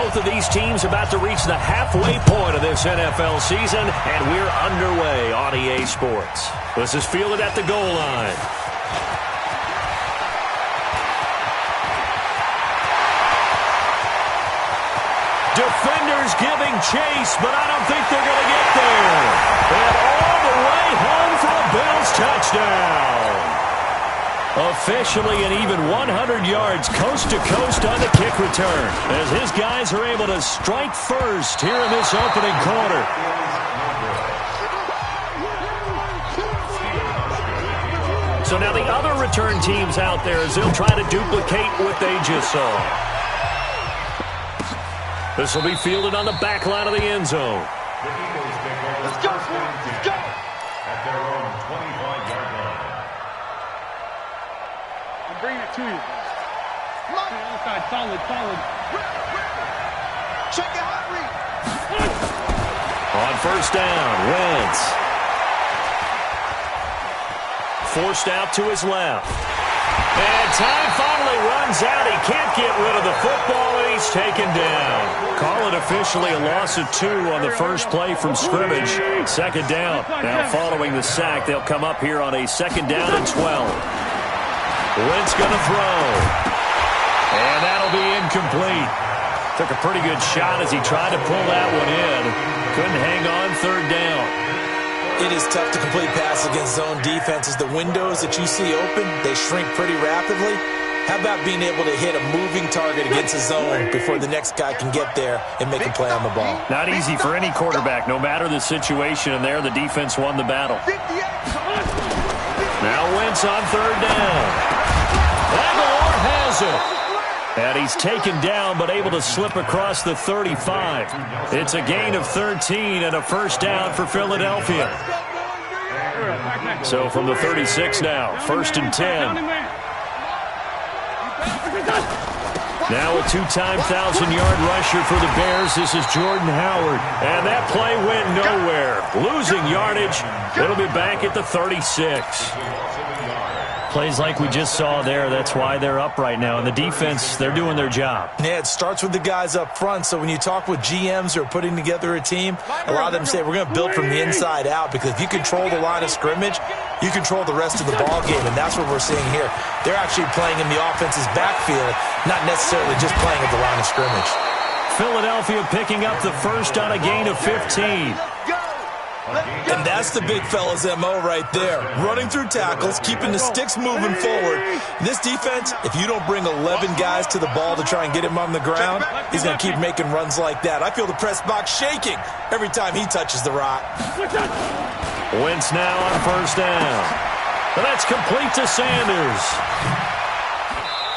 both of these teams about to reach the halfway point of this NFL season, and we're underway on EA Sports. This is fielded at the goal line. Defenders giving chase, but I don't think they're going to get there. And all the way home for a Bills touchdown. Officially an even 100 yards coast to coast on the kick return, as his guys are able to strike first here in this opening quarter. So now the other return teams out there as they'll try to duplicate what they just saw. This will be fielded on the back line of the end zone. Let's go, let's go. At their own 25-yard line. I'm bringing it to you. Come on. Other side, solid. Check it out, Reed. On first down, Wentz. Forced out to his left. And time finally runs out. He can't get rid of the football, and he's taken down. Call it officially a loss of 2 on the first play from scrimmage. Second down. Now following the sack, they'll come up here on a second down and 12. Wentz going to throw. And that'll be incomplete. Took a pretty good shot as he tried to pull that one in. Couldn't hang on third down. It is tough to complete passes against zone defenses. The windows that you see open, they shrink pretty rapidly. How about being able to hit a moving target against a zone before the next guy can get there and make a play on the ball? Not easy for any quarterback, no matter the situation, and there the defense won the battle. Now Wentz on third down. Aguilar has it. And he's taken down, but able to slip across the 35. It's a gain of 13 and a first down for Philadelphia. So from the 36 now, first and 10. Now a two-time 1,000-yard rusher for the Bears. This is Jordan Howard. And that play went nowhere. Losing yardage. It'll be back at the 36. Plays like we just saw there, that's why they're up right now. And the defense, they're doing their job. Yeah, it starts with the guys up front. So when you talk with GMs who are putting together a team, a lot of them say we're going to build from the inside out, because if you control the line of scrimmage, you control the rest of the ball game, and that's what we're seeing here. They're actually playing in the offense's backfield, not necessarily just playing at the line of scrimmage. Philadelphia picking up the first on a gain of 15. And that's the big fella's MO right there. Running through tackles, keeping the sticks moving forward. This defense, if you don't bring 11 guys to the ball to try and get him on the ground, he's going to keep making runs like that. I feel the press box shaking every time he touches the rock. Wentz now on first down. But that's complete to Sanders.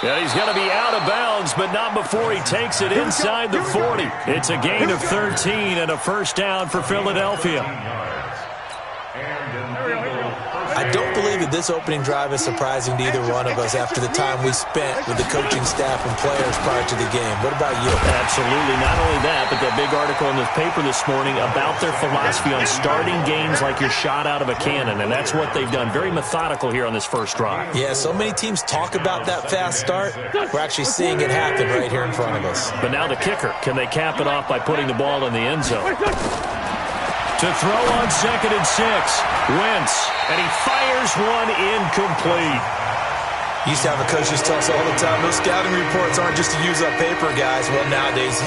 Yeah, he's going to be out of bounds, but not before he takes it inside the 40. It's a gain of 13 and a first down for Philadelphia. I don't believe that this opening drive is surprising to either one of us after the time we spent with the coaching staff and players prior to the game. What about you? Absolutely. Not only that, but that big article in the paper this morning about their philosophy on starting games like you're shot out of a cannon, and that's what they've done. Very methodical here on this first drive. Yeah, so many teams talk about that fast start. We're actually seeing it happen right here in front of us. But now the kicker. Can they cap it off by putting the ball in the end zone? To throw on second and 6, Wentz, and he fires one incomplete. Used to have a coach just tell us all the time, those scouting reports aren't just to use up paper, guys. Well, nowadays,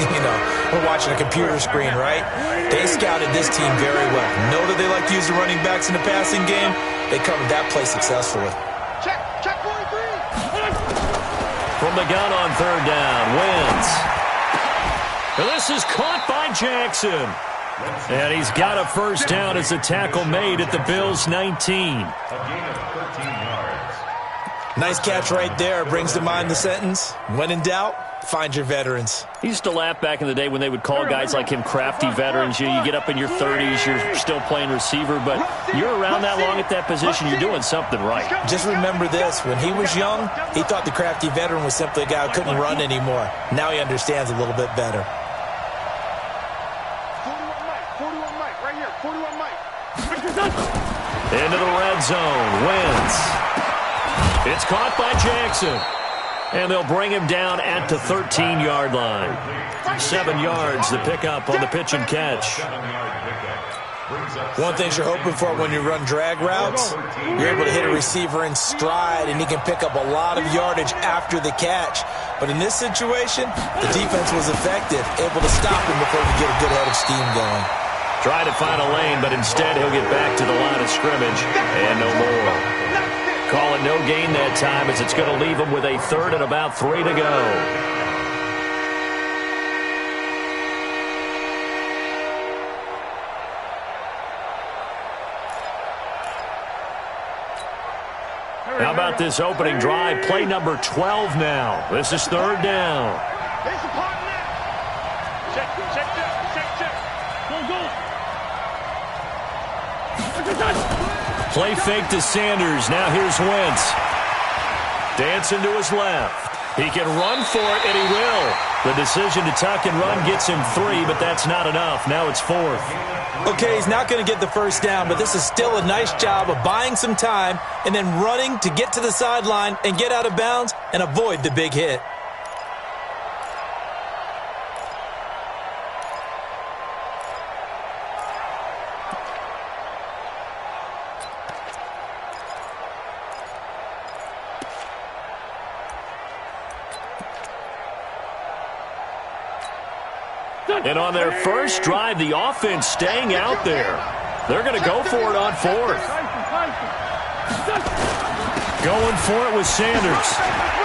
we're watching a computer screen, right? They scouted this team very well. Know that they like to use the running backs in the passing game. They covered that play successfully. Check 43. From the gun on third down, Wentz. And this is caught by Jackson. And he's got a first down as a tackle made at the Bills' 19. Nice catch right there. Brings to mind the sentence, when in doubt, find your veterans. He used to laugh back in the day when they would call guys like him crafty veterans. You get up in your 30s, you're still playing receiver, but you're around that long at that position, you're doing something right. Just remember this. When he was young, he thought the crafty veteran was simply a guy who couldn't run anymore. Now he understands a little bit better. 41 Mike, right here, 41 Mike. Into the red zone, Wentz. It's caught by Jackson. And they'll bring him down at the 13-yard line. 7 yards, the pickup on the pitch and catch. One thing you're hoping for when you run drag routes, you're able to hit a receiver in stride, and he can pick up a lot of yardage after the catch. But in this situation, the defense was effective, able to stop him before he could get a good head of steam going. Try to find a lane, but instead he'll get back to the line of scrimmage and no more. Call it no gain that time, as it's going to leave him with a 3rd and about 3 to go. How about this opening drive? Play number 12 now. This is 3rd down. Play fake to Sanders. Now here's Wentz. Dancing to his left. He can run for it, and he will. The decision to tuck and run gets him 3, but that's not enough. Now it's 4th. Okay, he's not going to get the first down, but this is still a nice job of buying some time and then running to get to the sideline and get out of bounds and avoid the big hit. And on their first drive, the offense staying out there. They're going to go for it on 4th. Going for it with Sanders.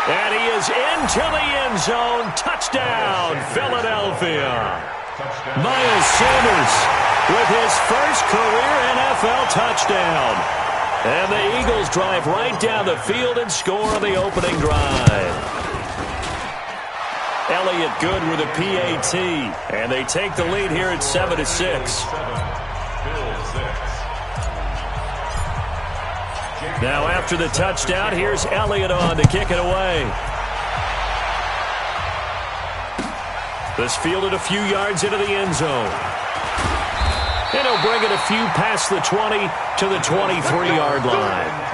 And he is into the end zone. Touchdown, Philadelphia. Miles Sanders with his first career NFL touchdown. And the Eagles drive right down the field and score on the opening drive. Elliott good with a PAT, and they take the lead here at 7-6. Now after the touchdown, here's Elliott on to kick it away. This fielded a few yards into the end zone. And he'll bring it a few past the 20 to the 23-yard line.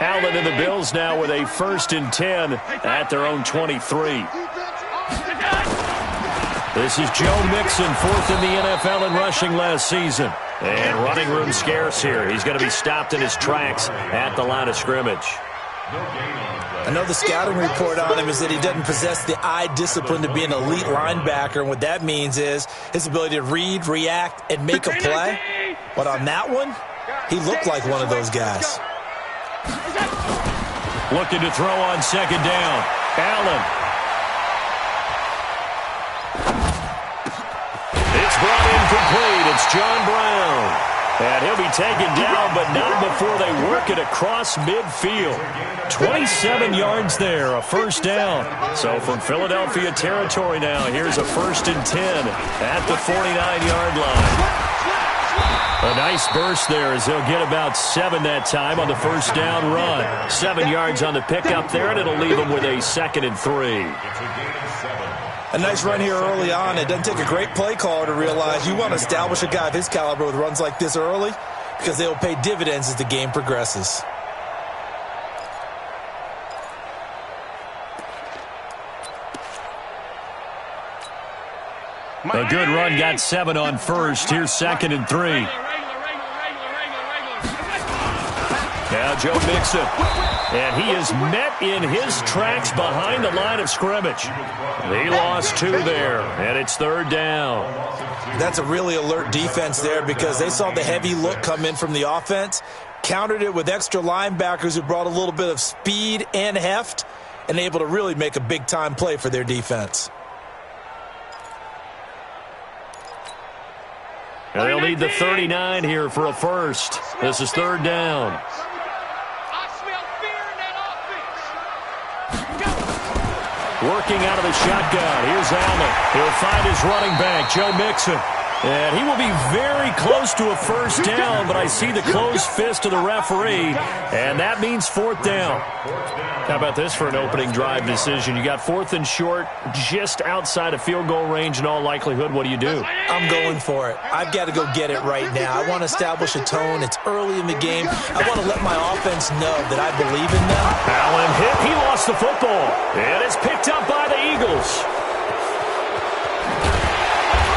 Allen and the Bills now with a 1st and 10 at their own 23. This is Joe Mixon, 4th in the NFL in rushing last season. And running room scarce here. He's going to be stopped in his tracks at the line of scrimmage. I know the scouting report on him is that he doesn't possess the eye discipline to be an elite linebacker, and what that means is his ability to read, react, and make a play. But on that one, he looked like one of those guys. Looking to throw on 2nd down. Allen. It's brought in complete. It's John Brown. And he'll be taken down, but not before they work it across midfield. 27 yards there, a 1st down. So from Philadelphia territory now, here's a 1st and 10 at the 49-yard line. A nice burst there as he'll get about 7 that time on the 1st down run. 7 yards on the pickup there, and it'll leave him with a 2nd and 3. A nice run here early on. It doesn't take a great play caller to realize you want to establish a guy of his caliber with runs like this early because they will pay dividends as the game progresses. A good run, got 7 on 1st. Here's 2nd and 3. Now Joe Mixon. And he is met in his tracks behind the line of scrimmage. He lost 2 there, and it's 3rd down. That's a really alert defense there because they saw the heavy look come in from the offense, countered it with extra linebackers who brought a little bit of speed and heft, and able to really make a big-time play for their defense. And they'll need the 39 here for a 1st. This is 3rd down. Working out of the shotgun. Here's Allen. He'll find his running back, Joe Mixon. And he will be very close to a first down, but I see the closed fist of the referee, and that means fourth down. How about this for an opening drive decision? You got fourth and short, just outside of field goal range in all likelihood. What do you do? I'm going for it. I've got to go get it right now. I want to establish a tone. It's early in the game. I want to let my offense know that I believe in them. Allen hit. He lost the football. And it's picked up by the Eagles.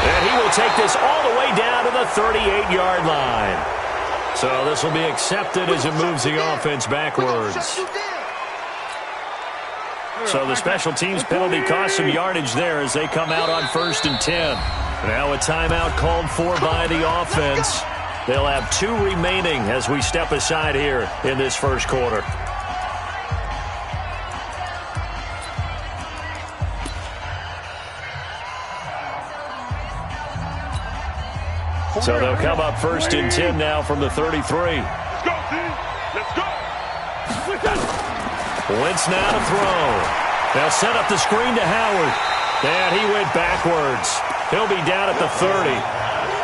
And he will take this all the way down to the 38-yard line. So this will be accepted as it moves the offense backwards. So the special teams penalty cost some yardage there as they come out on 1st and 10. Now a timeout called for by the offense. They'll have 2 remaining as we step aside here in this first quarter. So they'll come up 1st and 10 now from the 33. Let's go, team. Let's go. Wentz now to throw. They'll set up the screen to Howard. And he went backwards. He'll be down at the 30.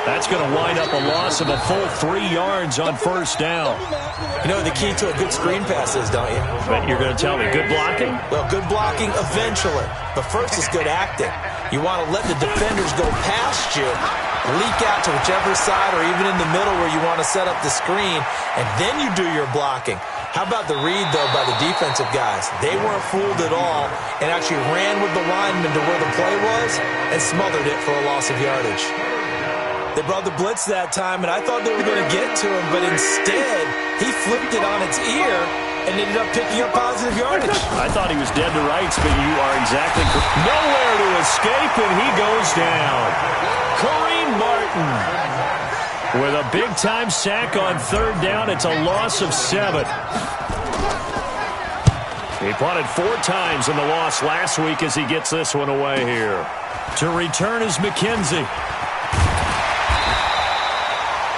That's going to wind up a loss of a full 3 yards on first down. You know the key to a good screen pass is, don't you? But you're going to tell me, good blocking? Well, good blocking eventually. But first is good acting. You want to let the defenders go past you, leak out to whichever side or even in the middle where you want to set up the screen, and then you do your blocking. How about the read, though, by the defensive guys? They weren't fooled at all and actually ran with the lineman to where the play was and smothered it for a loss of yardage. They brought the blitz that time, and I thought they were going to get to him, but instead he flipped it on its ear and ended up picking up positive yardage. I thought he was dead to rights, but you are exactly correct. Nowhere to escape, and he goes down. Kareem Martin with a big-time sack on 3rd down. It's a loss of 7. He punted 4 times in the loss last week as he gets this one away here. To return is McKenzie.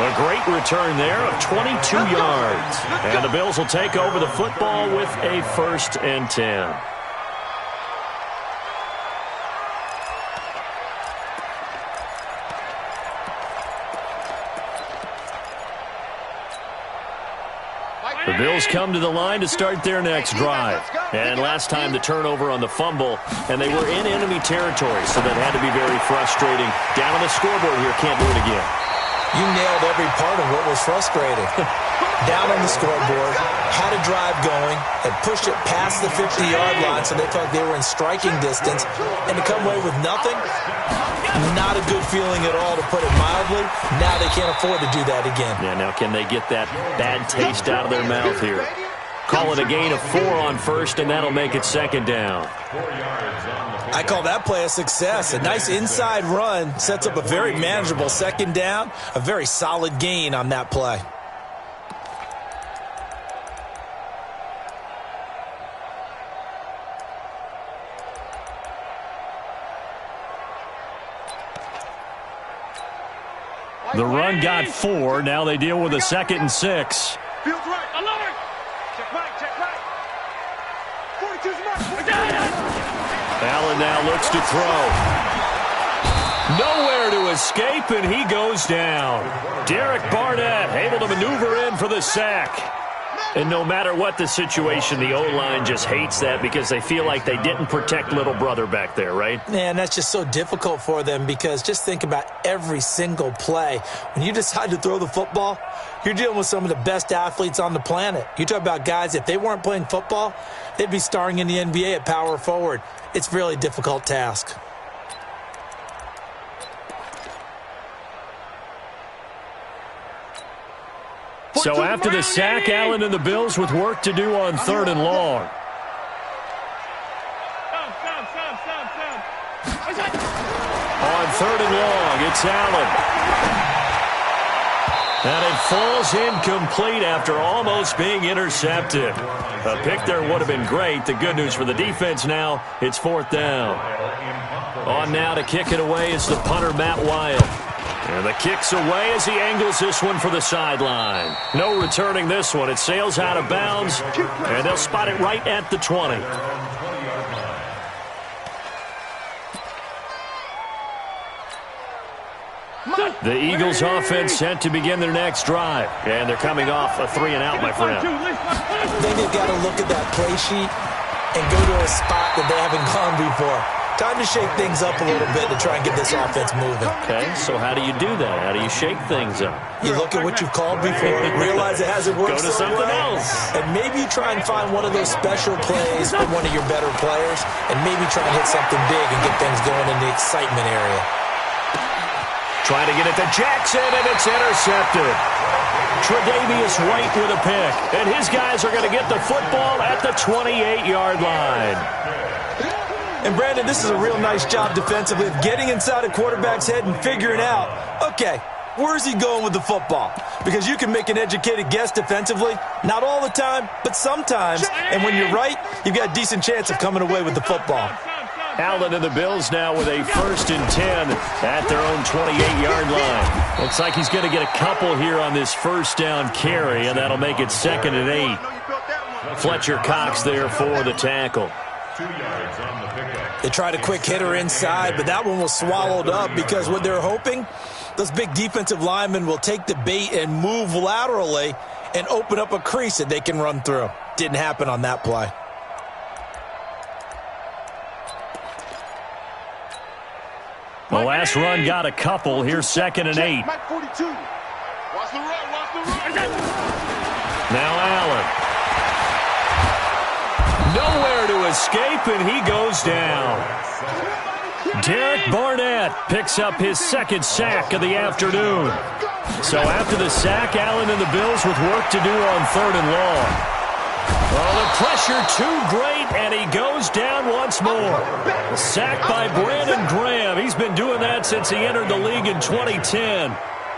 A great return there of 22 yards. And the Bills will take over the football with a 1st and 10. The Bills come to the line to start their next drive. And last time the turnover on the fumble, and they were in enemy territory, so that had to be very frustrating. Down on the scoreboard here, can't do it again. You nailed every part of what was frustrating. Down on the scoreboard, had a drive going, had pushed it past the 50-yard line so they felt like they were in striking distance, and to come away with nothing, not a good feeling at all, to put it mildly. Now they can't afford to do that again. Yeah, now can they get that bad taste out of their mouth here? Call it a gain of 4 on 1st, and that'll make it 2nd down. I call that play a success. A nice inside run sets up a very manageable 2nd down, a very solid gain on that play. The run got 4. Now they deal with a 2nd and 6. Fields right. Alert. Check right. Check right. 42's mark. Allen now looks to throw. Nowhere to escape, and he goes down. Derek Barnett able to maneuver in for the sack. And no matter what the situation, the O-line just hates that because they feel like they didn't protect little brother back there, right? Man, that's just so difficult for them because just think about every single play. When you decide to throw the football, you're dealing with some of the best athletes on the planet. You talk about guys, if they weren't playing football, they'd be starring in the NBA at power forward. It's a really difficult task. So after the sack, Allen and the Bills with work to do on 3rd and long. On 3rd and long, it's Allen. And it falls incomplete after almost being intercepted. A pick there would have been great. The good news for the defense now, it's 4th down. On now to kick it away is the punter, Matt Wild. And the kick's away as he angles this one for the sideline. No returning this one. It sails out of bounds, and they'll spot it right at the 20. The Eagles offense set to begin their next drive. And they're coming off a 3-and-out, my friend. I think they've got to look at that play sheet and go to a spot that they haven't gone before. Time to shake things up a little bit to try and get this offense moving. Okay, so how do you do that? How do you shake things up? You look at what you've called before, realize it hasn't worked Go to something else. And maybe try and find one of those special plays from one of your better players, and maybe try and hit something big and get things going in the excitement area. Trying to get it to Jackson, and it's intercepted. Tre'Davious White with a pick, and his guys are going to get the football at the 28-yard line. And, Brandon, this is a real nice job defensively of getting inside a quarterback's head and figuring out, okay, where's he going with the football? Because you can make an educated guess defensively, not all the time, but sometimes. And when you're right, you've got a decent chance of coming away with the football. Allen and the Bills now with a 1st and 10 at their own 28-yard line. Looks like he's going to get a couple here on this first down carry, and that'll make it 2nd and 8. Fletcher Cox there for the tackle. 2 yards on the pickup. They tried a quick hitter inside, but that one was swallowed up because what they're hoping, those big defensive linemen will take the bait and move laterally and open up a crease that they can run through. Didn't happen on that play. The last run got a couple. Here's 2nd and 8. Mike 42. Watch the run. Now Allen. Nowhere to escape, and he goes down. Derek Barnett picks up his 2nd sack of the afternoon. So after the sack, Allen and the Bills with work to do on 3rd and long. Oh, the pressure too great, and he goes down once more. A sack by Brandon Graham. He's been doing that since he entered the league in 2010.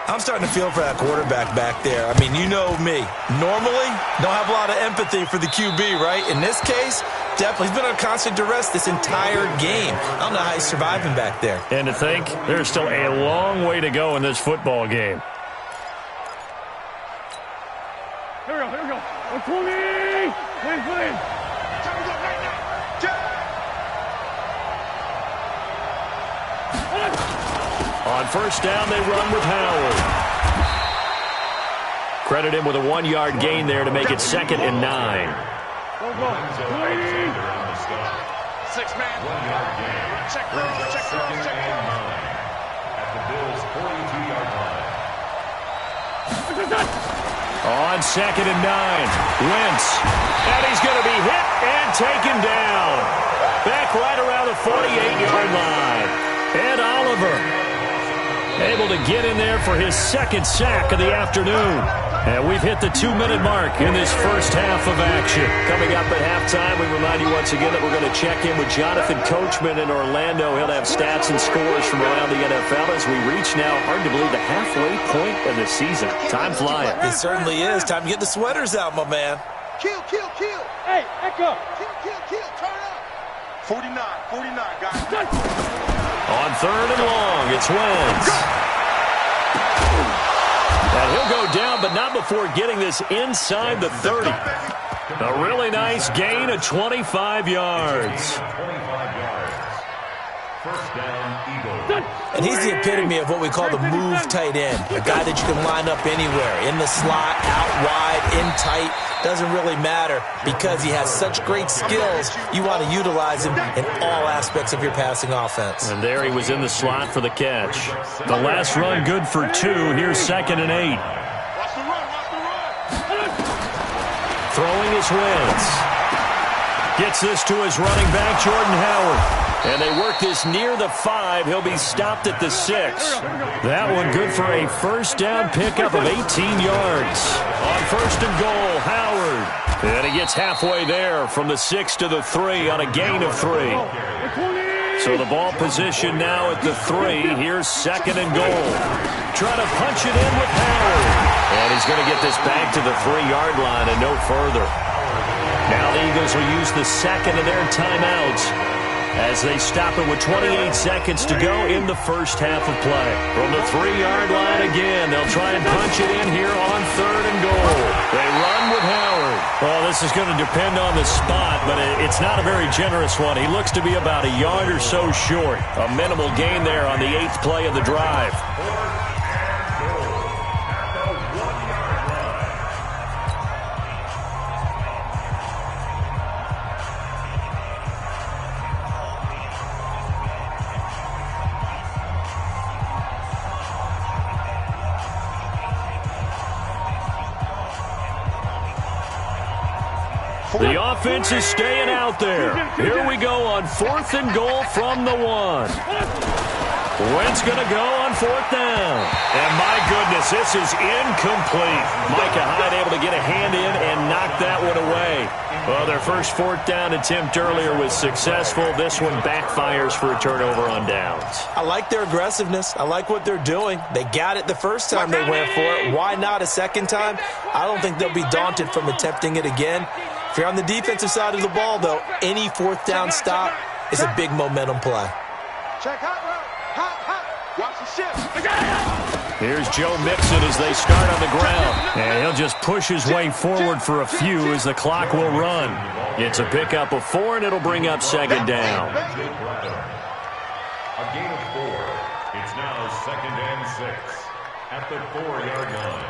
I'm starting to feel for that quarterback back there. I mean, you know me. Normally, don't have a lot of empathy for the QB, right? In this case, definitely. He's been on constant duress this entire game. I don't know how he's surviving back there. And to think, there's still a long way to go in this football game. Here we go. 120. Please. Time to go right now. On first down, they run with Howard. Credit him with a 1-yard gain there to make it 2nd and 9. Go. 6-man. 1-yard gain. Check. Second and 9 at the Bills' 42-yard line. On 2nd and 9, Wentz. And he's going to be hit and taken down. Back right around the 48-yard line. Ed Oliver able to get in there for his 2nd sack of the afternoon. And we've hit the 2-minute mark in this first half of action. Coming up at halftime, we remind you once again that we're going to check in with Jonathan Coachman in Orlando. He'll have stats and scores from around the NFL as we reach now, hard to believe, the halfway point of the season. Time flying. It certainly is. Time to get the sweaters out, my man. Kill. Hey, echo. Kill. Turn up. 49, guys. On 3rd and long, it's Wentz. And he'll go down, but not before getting this inside the 30. A really nice gain of 25 yards. 25 yards. First down, Eagles. And he's the epitome of what we call the move tight end. A guy that you can line up anywhere, in the slot, out wide, in tight. Doesn't really matter because he has such great skills. You want to utilize him in all aspects of your passing offense. And there he was in the slot for the catch. The last run good for 2. Here's 2nd and 8. Watch the run. Throwing his Wentz. Gets this to his running back, Jordan Howard. And they work this near the 5. He'll be stopped at the 6. That one good for a first down pickup of 18 yards. On 1st and goal, Howard. And he gets halfway there from the 6 to the 3 on a gain of 3. So the ball position now at the 3. Here's 2nd and goal. Trying to punch it in with Howard. And he's going to get this back to the 3-yard line and no further. Now the Eagles will use the 2nd of their timeouts as they stop it with 28 seconds to go in the first half of play. From the 3-yard line again, they'll try and punch it in here on 3rd and goal. They run with Howard. Well, this is going to depend on the spot, but it's not a very generous one. He looks to be about a yard or so short. A minimal gain there on the 8th play of the drive. The offense is staying out there. Here we go on 4th and goal from the 1. Wentz going to go on 4th down. And my goodness, this is incomplete. Micah Hyde able to get a hand in and knock that one away. Well, their first 4th down attempt earlier was successful. This one backfires for a turnover on downs. I like their aggressiveness. I like what they're doing. They got it the first time they went for it. Why not a second time? I don't think they'll be daunted from attempting it again. If you're on the defensive side of the ball, though, any 4th down stop is a big momentum play. Check hot route. Watch the shift. Here's Joe Mixon as they start on the ground. And he'll just push his way forward for a few as the clock will run. It's a pickup of 4, and it'll bring up 2nd down. A gain of 4. It's now 2nd and 6 at the 4-yard line.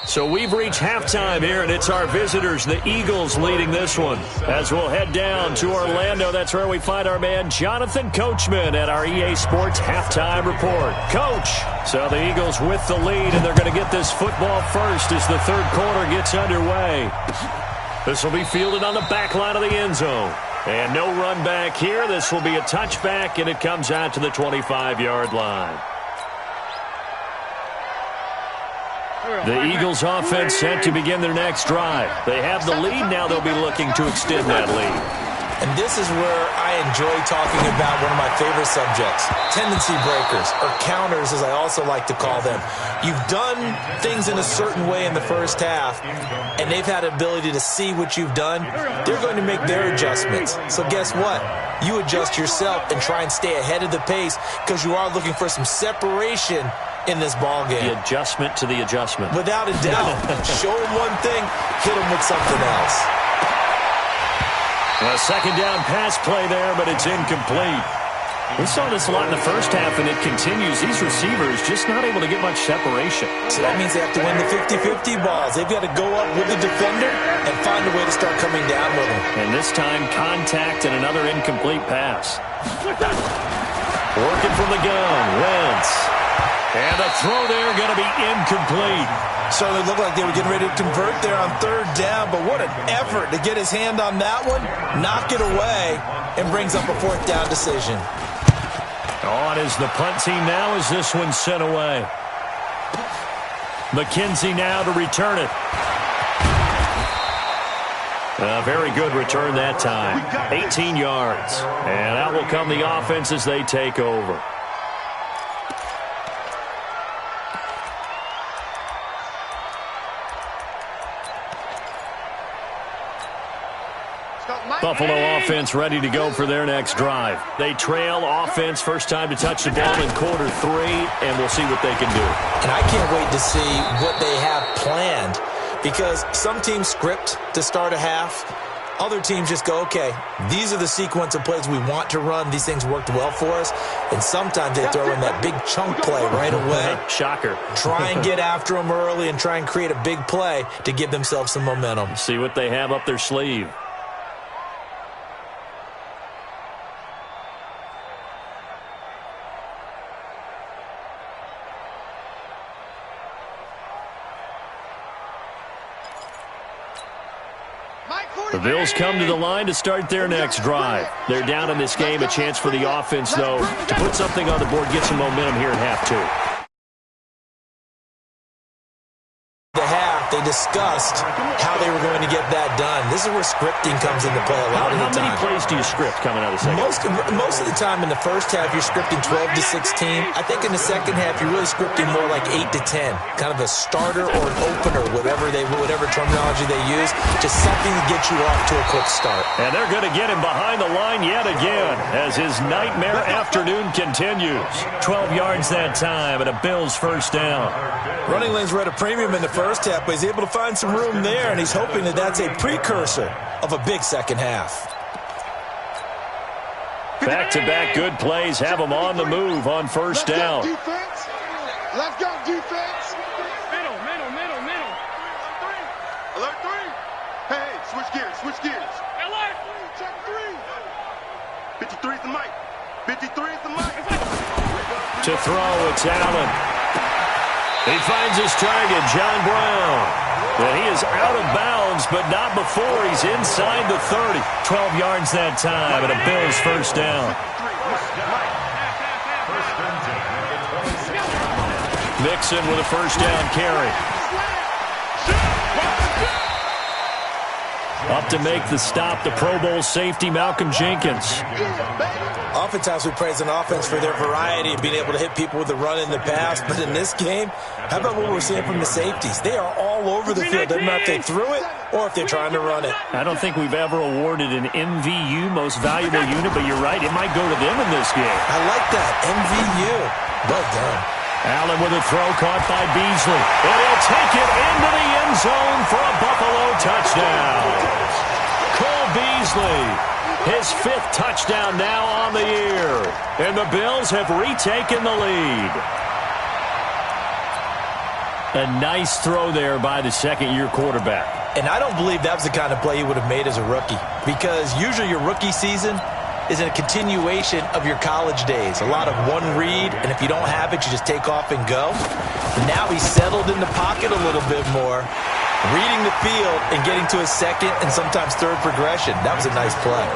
So we've reached halftime here, and it's our visitors, the Eagles, leading this one. As we'll head down to Orlando, that's where we find our man Jonathan Coachman at our EA Sports Halftime Report. Coach, so the Eagles with the lead, and they're going to get this football first as the 3rd quarter gets underway. This will be fielded on the back line of the end zone. And no run back here. This will be a touchback, and it comes out to the 25-yard line. The Eagles offense set to begin their next drive. They have the lead. Now they'll be looking to extend that lead. And this is where I enjoy talking about one of my favorite subjects, tendency breakers, or counters as I also like to call them. You've done things in a certain way in the first half, and they've had an ability to see what you've done. They're going to make their adjustments. So guess what? You adjust yourself and try and stay ahead of the pace because you are looking for some separation in this ball game. The adjustment to the adjustment. Without a doubt. Show them one thing, hit them with something else. A 2nd down pass play there, but it's incomplete. We saw this a lot in the first half, and it continues. These receivers just not able to get much separation. So that means they have to win the 50-50 balls. They've got to go up with the defender and find a way to start coming down with them. And this time, contact and another incomplete pass. Working from the gun, Wentz. And the throw there going to be incomplete. Certainly looked like they were getting ready to convert there on 3rd down, but what an effort to get his hand on that one, knock it away, and brings up a 4th down decision. On is the punt team now as this one's sent away. McKenzie now to return it. A very good return that time. 18 yards. And out will come the offense as they take over. Buffalo offense ready to go for their next drive. They trail offense, first time to touch the ball in quarter 3, and we'll see what they can do. And I can't wait to see what they have planned because some teams script to start a half. Other teams just go, okay, these are the sequence of plays we want to run. These things worked well for us. And sometimes they throw in that big chunk play right away. Shocker. Try and get after them early and try and create a big play to give themselves some momentum. See what they have up their sleeve. The Bills come to the line to start their next drive. They're down in this game. A chance for the offense, though, to put something on the board, get some momentum here in half 2. They discussed how they were going to get that done. This is where scripting comes into play a lot of the time. How many plays do you script coming out of the second? Most of the time in the first half, you're scripting 12 to 16. I think in the second half, you're really scripting more like 8 to 10. Kind of a starter or an opener, whatever terminology they use. Just something to get you off to a quick start. And they're going to get him behind the line yet again as his nightmare afternoon continues. 12 yards that time and a Bills first down. Running lanes were at a premium in the first half, but he's able to find some room there, and he's hoping that that's a precursor of a big second half. Back-to-back good plays have him on the move on first down. Defense. Let's go, defense. Middle. Alert 3. Hey, switch gears. Alert. Check 3. 53 is the mic. 53 is the mic. To throw, it's Allen. He finds his target, John Brown. And he is out of bounds, but not before he's inside the 30. 12 yards that time, and a Bills first down. Mixon with a first down carry. Up to make the stop, the Pro Bowl safety, Malcolm Jenkins. Oftentimes we praise an offense for their variety of being able to hit people with the run in the pass, but in this game, how about what we're seeing from the safeties? They are all over the field. Doesn't matter if they threw it or if they're trying to run it. I don't think we've ever awarded an MVU, most valuable unit, but you're right, it might go to them in this game. I like that, MVU. Well done. Allen with a throw caught by Beasley. And he'll take it into the end zone for a Buffalo touchdown. Cole Beasley, his 5th touchdown now on the year. And the Bills have retaken the lead. A nice throw there by the second-year quarterback. And I don't believe that was the kind of play he would have made as a rookie, because usually your rookie season is a continuation of your college days. A lot of one read, and if you don't have it, you just take off and go. And now he's settled in the pocket a little bit more, reading the field and getting to his second and sometimes third progression. That was a nice play.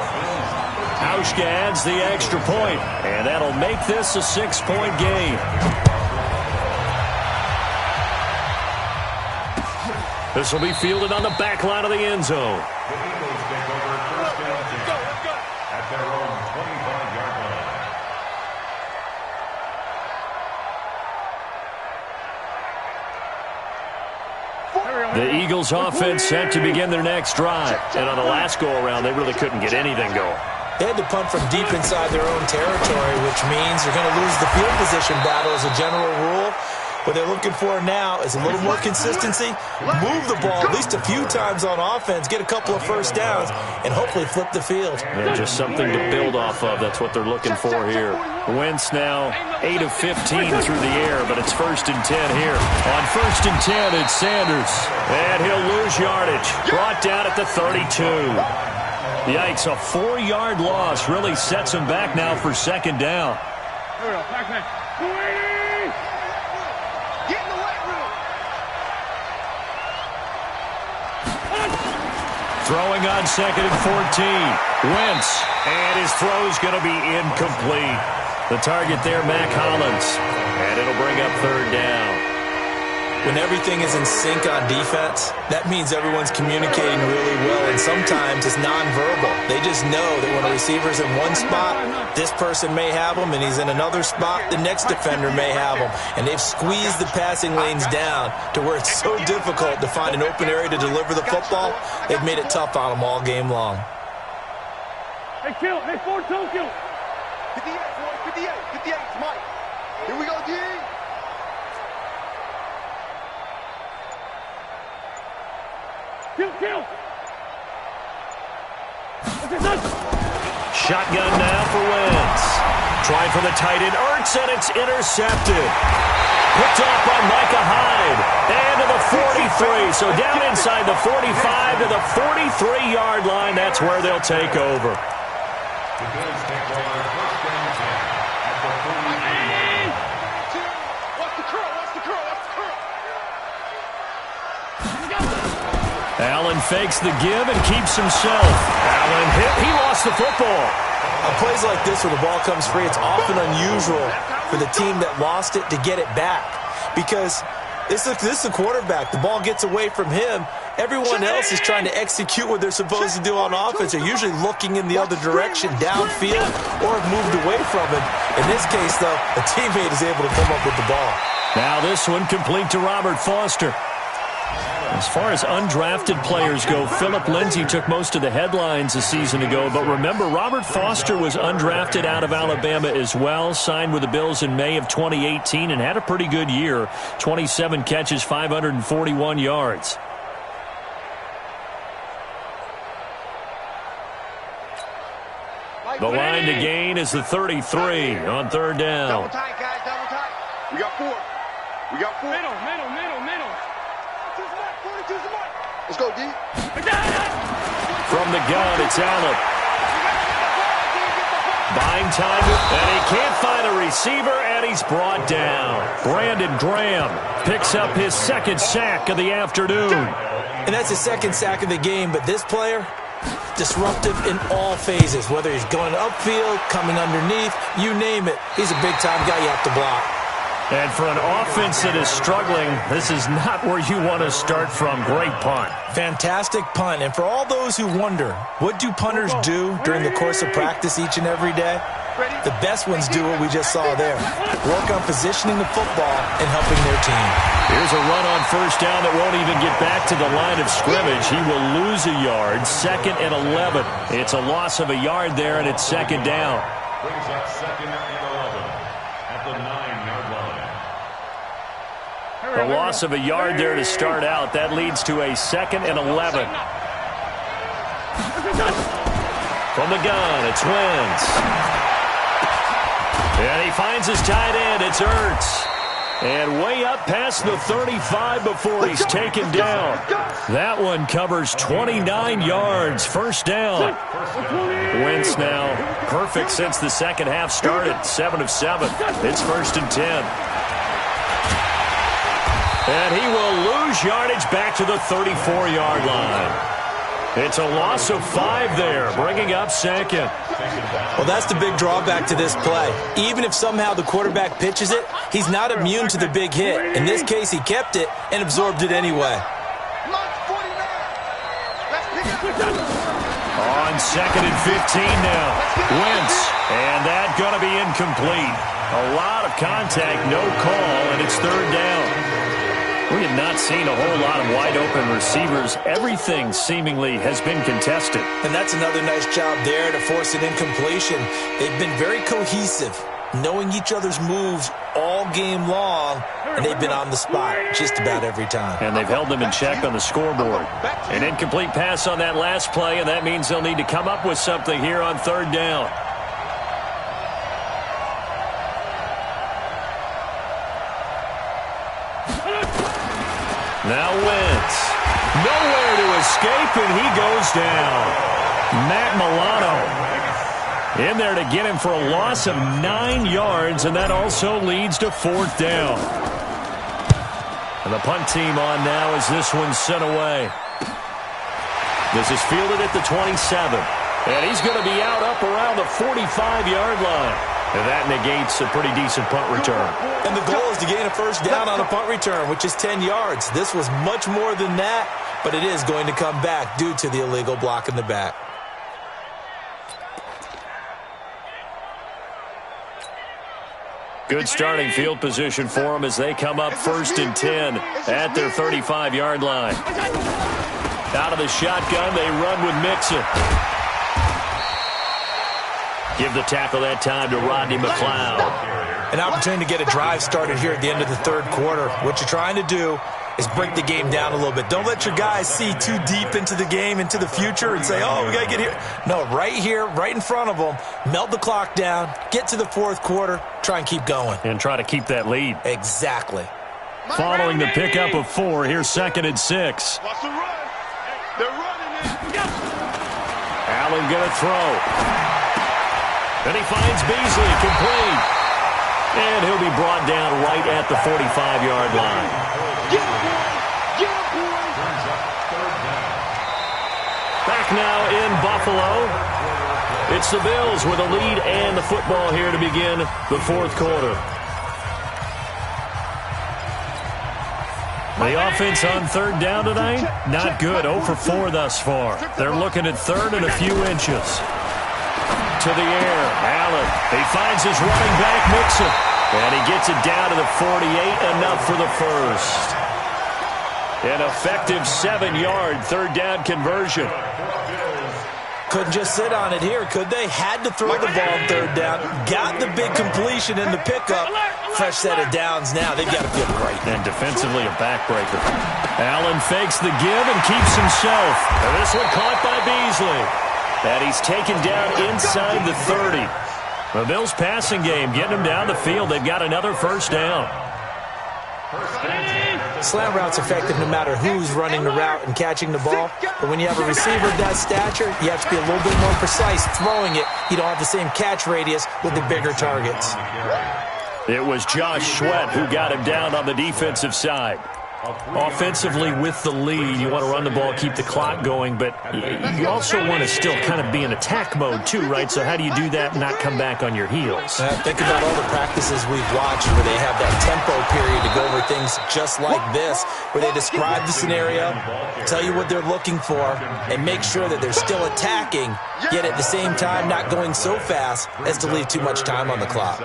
Hauschka adds the extra point, and that'll make this a 6-point game. This will be fielded on the back line of the end zone. The Eagles take over first down at their own 25-yard line. The Eagles offense set to begin their next drive. And on the last go-around, they really couldn't get anything going. They had to punt from deep inside their own territory, which means they're going to lose the field position battle as a general rule. What they're looking for now is a little more consistency, move the ball at least a few times on offense, get a couple of first downs, and hopefully flip the field. Yeah, just something to build off of. That's what they're looking for here. Wentz now 8 of 15 through the air, but it's 1st and 10 here. On 1st and 10, it's Sanders. And he'll lose yardage. Brought down at the 32. Yikes, a 4-yard loss really sets him back now for 2nd down. Throwing on 2nd and 14. Wentz. And his throw's going to be incomplete. The target there, Mac Hollins. And it'll bring up 3rd down. When everything is in sync on defense, that means everyone's communicating really well, and sometimes it's nonverbal. They just know that when a receiver's in one spot, this person may have him, and he's in another spot, the next defender may have him. And they've squeezed the passing lanes down to where it's so difficult to find an open area to deliver the football. They've made it tough on them all game long. Hey, kill. Hey, 4-2, kill. 58, boy, 58, 58, it's Mike. Here we go, G. Kill. Shotgun now for Wentz. Trying for the tight end, Ertz, and it's intercepted. Picked off by Micah Hyde. And to the 43. So down inside the 45 to the 43-yard line. That's where they'll take over. The Bills take over first down at the 43-yard line. Watch the curl, watch the curl, watch the curl. Allen fakes the give and keeps himself. Allen hit. He lost the football. On plays like this where the ball comes free, it's often unusual for the team that lost it to get it back, because this is a quarterback. The ball gets away from him. Everyone else is trying to execute what they're supposed to do on offense. They're usually looking in the other direction, downfield, or have moved away from it. In this case, though, a teammate is able to come up with the ball. Now this one complete to Robert Foster. As far as undrafted players go, Philip Lindsay took most of the headlines a season ago. But remember, Robert Foster was undrafted out of Alabama as well, signed with the Bills in May of 2018, and had a pretty good year. 27 catches, 541 yards. The line to gain is the 33 on 3rd down. Double tight, guys, double tight. We got 4. We got 4. Middle. Let's go, D. From the gun, it's Allen. Buying time, and he can't find a receiver, and he's brought down. Brandon Graham picks up his second sack of the afternoon. And that's his second sack of the game, but this player, disruptive in all phases, whether he's going upfield, coming underneath, you name it. He's a big-time guy you have to block. And for an offense that is struggling, this is not where you want to start from. Great punt. Fantastic punt. And for all those who wonder, what do punters do during the course of practice each and every day? The best ones do what we just saw there. Work on positioning the football and helping their team. Here's a run on first down that won't even get back to the line of scrimmage. He will lose a yard. 2nd and 11. It's a loss of a yard there, and it's 2nd down. Brings up 2nd and 11 at the 9-yard line. A loss of a yard there to start out. That leads to a 2nd and 11. From the gun, it's Wentz. And he finds his tight end. It's Ertz. And way up past the 35 before he's taken down. That one covers 29 yards. First down. Wentz now perfect since the second half started. 7 of 7. It's 1st and 10. And he will lose yardage back to the 34-yard line. It's a loss of 5 there, bringing up 2nd. Well, that's the big drawback to this play. Even if somehow the quarterback pitches it, he's not immune to the big hit. In this case, he kept it and absorbed it anyway. On 2nd and 15 now. Wentz, and that going to be incomplete. A lot of contact, no call, and it's 3rd down. We have not seen a whole lot of wide-open receivers. Everything seemingly has been contested. And that's another nice job there to force an incompletion. They've been very cohesive, knowing each other's moves all game long, and they've been on the spot just about every time. And they've held them in check on the scoreboard. An incomplete pass on that last play, and that means they'll need to come up with something here on 3rd down. Now Wentz. Nowhere to escape, and he goes down. Matt Milano in there to get him for a loss of 9 yards, and that also leads to 4th down. And the punt team on now as this one's sent away. This is fielded at the 27. And he's going to be out up around the 45-yard line. And that negates a pretty decent punt return. And the goal is to gain a first down on a punt return, which is 10 yards. This was much more than that, but it is going to come back due to the illegal block in the back. Good starting field position for them as they come up 1st and 10 at their 35-yard line. Out of the shotgun, they run with Mixon. Give the tackle that time to Rodney McLeod. An opportunity to get a drive started here at the end of the 3rd quarter. What you're trying to do is break the game down a little bit. Don't let your guys see too deep into the game, into the future, and say, oh, we got to get here. No, right here, right in front of them, melt the clock down, get to the 4th quarter, try and keep going. And try to keep that lead. Exactly. Following the pickup of 4, here's 2nd and 6. Allen going to throw. And he finds Beasley, complete. And he'll be brought down right at the 45-yard line. Back now in Buffalo. It's the Bills with a lead and the football here to begin the 4th quarter. The offense on 3rd down tonight, not good. 0 for 4 thus far. They're looking at 3rd and a few inches. To the air, Allen. He finds his running back, Mixon. And he gets it down to the 48, enough for the first. An effective 7-yard 3rd down conversion. Couldn't just sit on it here, could they? Had to throw the ball 3rd down. Got the big completion in the pickup. Fresh set of downs now. They've got to feel great. And defensively a backbreaker. Allen fakes the give and keeps himself. And this one caught by Beasley. And he's taken down inside the 30. The Bills passing game getting him down the field. They've got another first down. Slant route's effective no matter who's running the route and catching the ball. But when you have a receiver of that stature, you have to be a little bit more precise throwing it. You don't have the same catch radius with the bigger targets. It was Josh Sweat who got him down on the defensive side. Offensively, with the lead, you want to run the ball, keep the clock going, but you also want to still kind of be in attack mode too, right? So how do you do that and not come back on your heels? Think about all the practices we've watched where they have that tempo period to go over things just like this, where they describe the scenario, tell you what they're looking for, and make sure that they're still attacking, yet at the same time not going so fast as to leave too much time on the clock.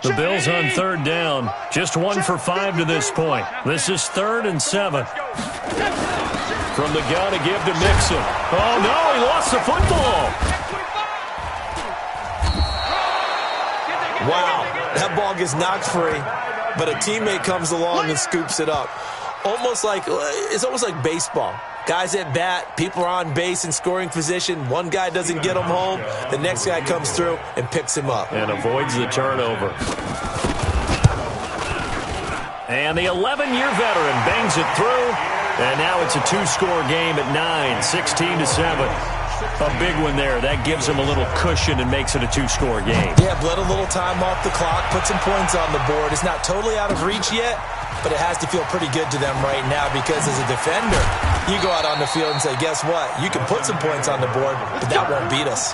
The Bills on third down. Just 1 for 5 to this point. This is 3rd and 7. From the gun to give to Mixon. Oh, no, he lost the football. Wow, that ball gets knocked free, but a teammate comes along and scoops it up. It's almost like baseball. Guys at bat, people are on base in scoring position. One guy doesn't get him home. The next guy comes through and picks him up. And avoids the turnover. And the 11-year veteran bangs it through. And now it's a 2-score game at 9, 16-7. A big one there. That gives him a little cushion and makes it a 2-score game. Yeah, bled a little time off the clock, put some points on the board. It's not totally out of reach yet, but it has to feel pretty good to them right now because as a defender, you go out on the field and say, guess what? You can put some points on the board, but that won't beat us.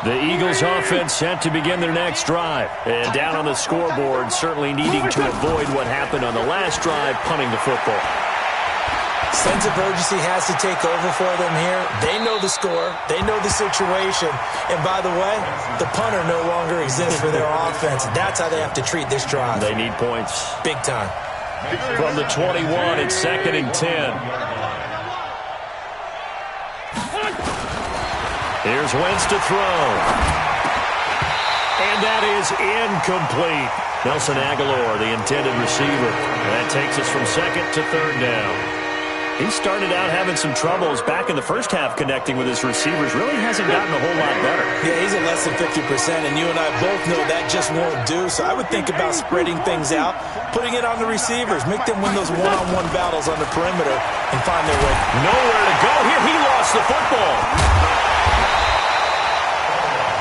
The Eagles offense set to begin their next drive. And down on the scoreboard, certainly needing to avoid what happened on the last drive, punting the football. Sense of urgency has to take over for them here. They know the score. They know the situation. And by the way, the punter no longer exists for their offense. That's how they have to treat this drive. They need points. Big time. From the 21, it's 2nd and 10. Here's Wentz to throw. And that is incomplete. Nelson Aguilar, the intended receiver. And that takes us from 2nd to 3rd down. He started out having some troubles back in the first half connecting with his receivers. Really hasn't gotten a whole lot better. Yeah, he's at less than 50%, and you and I both know that just won't do. So I would think about spreading things out, putting it on the receivers, make them win those one-on-one battles on the perimeter, and find their way. Nowhere to go here. He lost the football.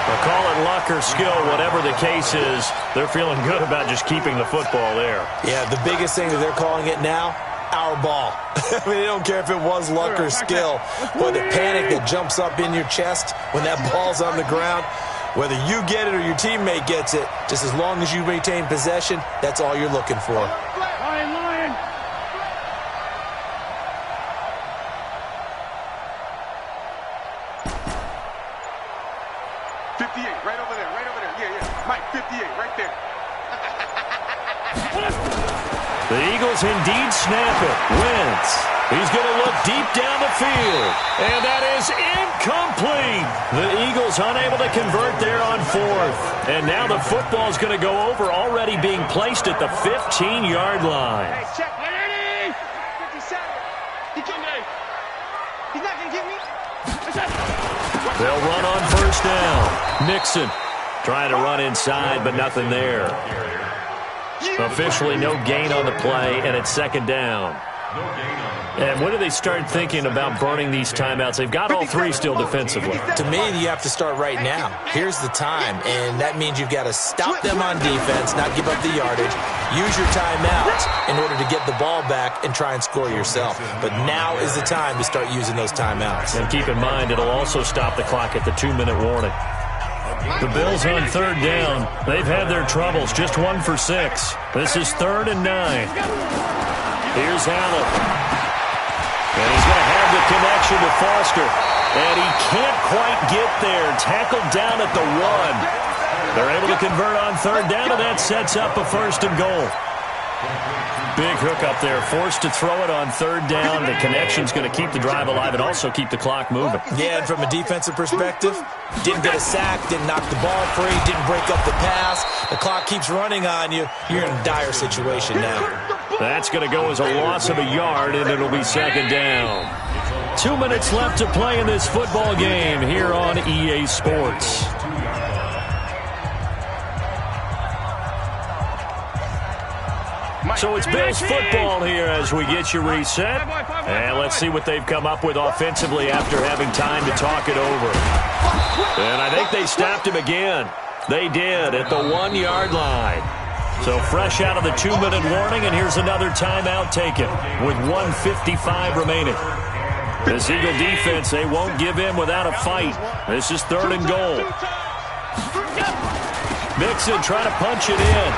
They'll call it luck or skill, whatever the case is. They're feeling good about just keeping the football there. Yeah, the biggest thing that they're calling it now, our ball. I mean, they don't care if it was luck or skill. Boy, the panic that jumps up in your chest when that ball's on the ground, whether you get it or your teammate gets it, just as long as you maintain possession, that's all you're looking for. Lion. 58, right over there. Yeah. Mike, 58, right there. The Eagles indeed snap it. Wentz. He's going to look deep down the field. And that is incomplete. The Eagles unable to convert there on 4th. And now the football's going to go over, already being placed at the 15-yard line. Hey, check. 57. He killed me. He's not going to get me. They'll run on 1st down. Mixon trying to run inside, but nothing there. Officially no gain on the play, and it's 2nd down. And when do they start thinking about burning these timeouts? They've got all 3 still defensively. To me, you have to start right now. Here's the time, and that means you've got to stop them on defense, not give up the yardage, use your timeouts in order to get the ball back and try and score yourself. But now is the time to start using those timeouts. And keep in mind, it'll also stop the clock at the 2-minute warning. The Bills on 3rd down. They've had their troubles. Just 1 for 6. This is 3rd and 9. Here's Allen. And he's going to have the connection with Foster. And he can't quite get there. Tackled down at the 1. They're able to convert on 3rd down, and that sets up a 1st and goal. Big hook up there. Forced to throw it on 3rd down. The connection's going to keep the drive alive and also keep the clock moving. Yeah, and from a defensive perspective, didn't get a sack, didn't knock the ball free, didn't break up the pass. The clock keeps running on you. You're in a dire situation now. That's going to go as a loss of a yard, and it'll be 2nd down. 2 minutes left to play in this football game here on EA Sports. So it's Bills football here as we get you reset. And let's see what they've come up with offensively after having time to talk it over. And I think they stopped him again. They did at the 1-yard line. So fresh out of the 2-minute warning, and here's another timeout taken with 1:55 remaining. This Eagle defense, they won't give in without a fight. This is 3rd and goal. Mixon trying to punch it in.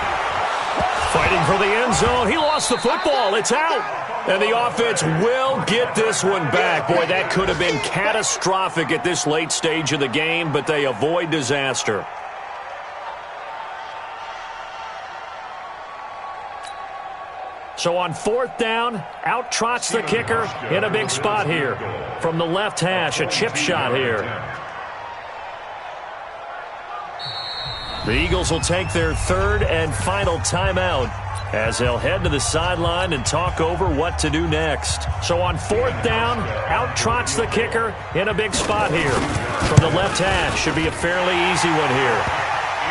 Fighting for the end zone. He lost the football. It's out. And the offense will get this one back. Boy, that could have been catastrophic at this late stage of the game, but they avoid disaster. So on 4th down, out trots the kicker in a big spot here. From the left hash, a chip shot here. The Eagles will take their 3rd and final timeout as they'll head to the sideline and talk over what to do next. So on 4th down, out trots the kicker in a big spot here. From the left hash, should be a fairly easy one here.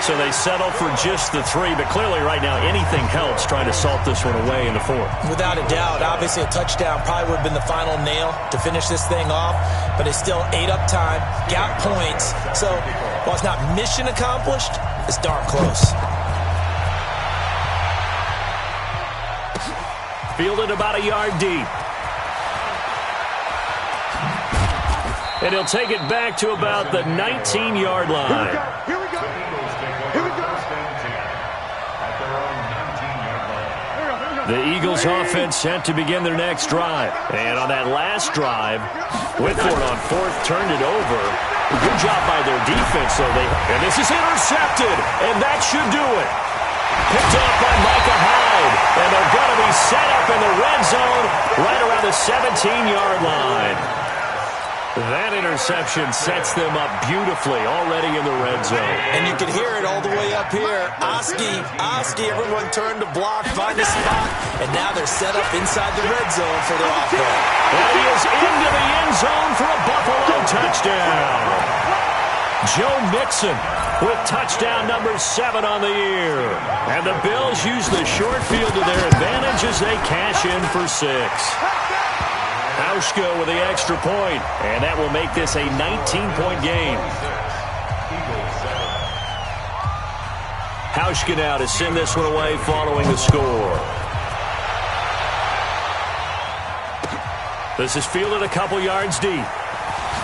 So they settle for just the 3, but clearly right now anything helps trying to salt this one away in the 4th. Without a doubt, obviously a touchdown probably would have been the final nail to finish this thing off, but it's still ate up time, got points. So while it's not mission accomplished, it's darn close. Fielded about a yard deep. And he'll take it back to about the 19-yard line. Here we go. The Eagles offense set to begin their next drive. And on that last drive, Whitford on 4th turned it over. Good job by their defense, though. And this is intercepted, and that should do it. Picked off by Micah Hyde, and they're going to be set up in the red zone right around the 17-yard line. That interception sets them up beautifully already in the red zone. And you can hear it all the way up here. Oski, everyone turned to block, find a spot, and now they're set up inside the red zone for their offense. And he is into the end zone for a Buffalo touchdown. Joe Mixon with touchdown number 7 on the year. And the Bills use the short field to their advantage as they cash in for 6. Hauschka with the extra point, and that will make this a 19-point game. Hauschka now to send this one away following the score. This is fielded a couple yards deep.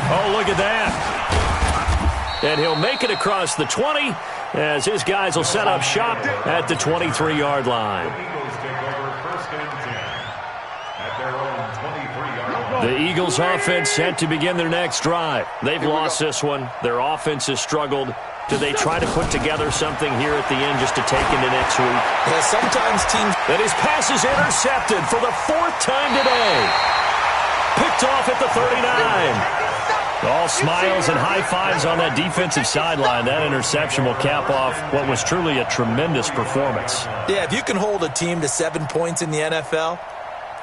Oh, look at that. And he'll make it across the 20 as his guys will set up shop at the 23-yard line. The Eagles offense set to begin their next drive. They've lost this one. Their offense has struggled. Do they try to put together something here at the end just to take into next week? Yeah, sometimes teams... And his pass is intercepted for the 4th time today. Picked off at the 39. All smiles and high fives on that defensive sideline. That interception will cap off what was truly a tremendous performance. Yeah, if you can hold a team to 7 points in the NFL...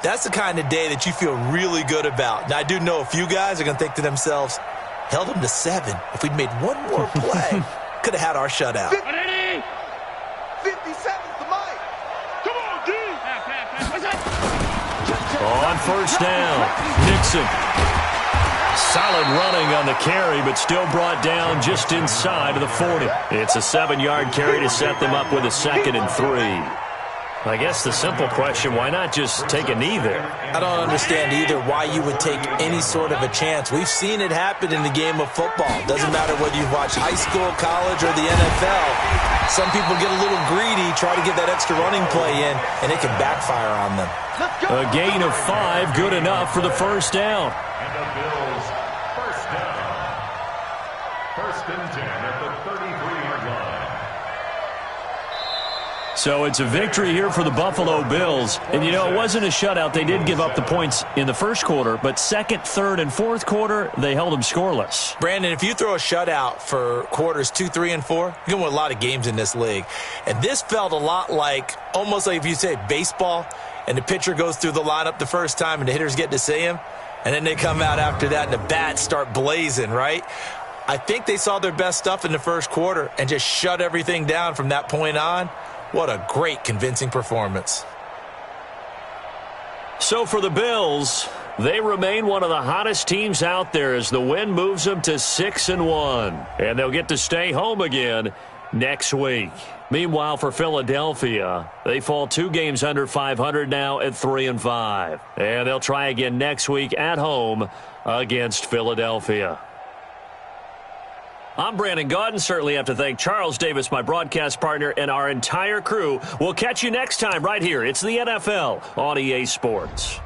that's the kind of day that you feel really good about. Now, I do know a few guys are going to think to themselves, held them to 7. If we'd made one more play, could have had our shutout. 57's the mic. Come on, D. On 1st down, Nixon. Solid running on the carry, but still brought down just inside of the 40. It's a 7-yard carry to set them up with a 2nd and 3. I guess the simple question, why not just take a knee there? I don't understand either why you would take any sort of a chance. We've seen it happen in the game of football. Doesn't matter whether you watch high school, college, or the NFL. Some people get a little greedy, try to get that extra running play in, and it can backfire on them. A gain of 5, good enough for the 1st down. And the Bills, 1st down. 1st and 10 at the 33-yard line. So it's a victory here for the Buffalo Bills. And, you know, it wasn't a shutout. They did give up the points in the 1st quarter, but 2nd, 3rd, and 4th quarter, they held them scoreless. Brandon, if you throw a shutout for quarters 2, 3, and 4, you're going to win a lot of games in this league. And this felt a lot like, almost like if you say baseball, and the pitcher goes through the lineup the first time and the hitters get to see him. and then they come out after that and the bats start blazing, right? I think they saw their best stuff in the first quarter and just shut everything down from that point on. What a great, convincing performance. So for the Bills, they remain one of the hottest teams out there as the win moves them to 6-1. And they'll get to stay home again next week. Meanwhile, for Philadelphia, they fall 2 games under 500 now at 3-5. And they'll try again next week at home against Philadelphia. I'm Brandon Gaudin. Certainly have to thank Charles Davis, my broadcast partner, and our entire crew. We'll catch you next time right here. It's the NFL on EA Sports.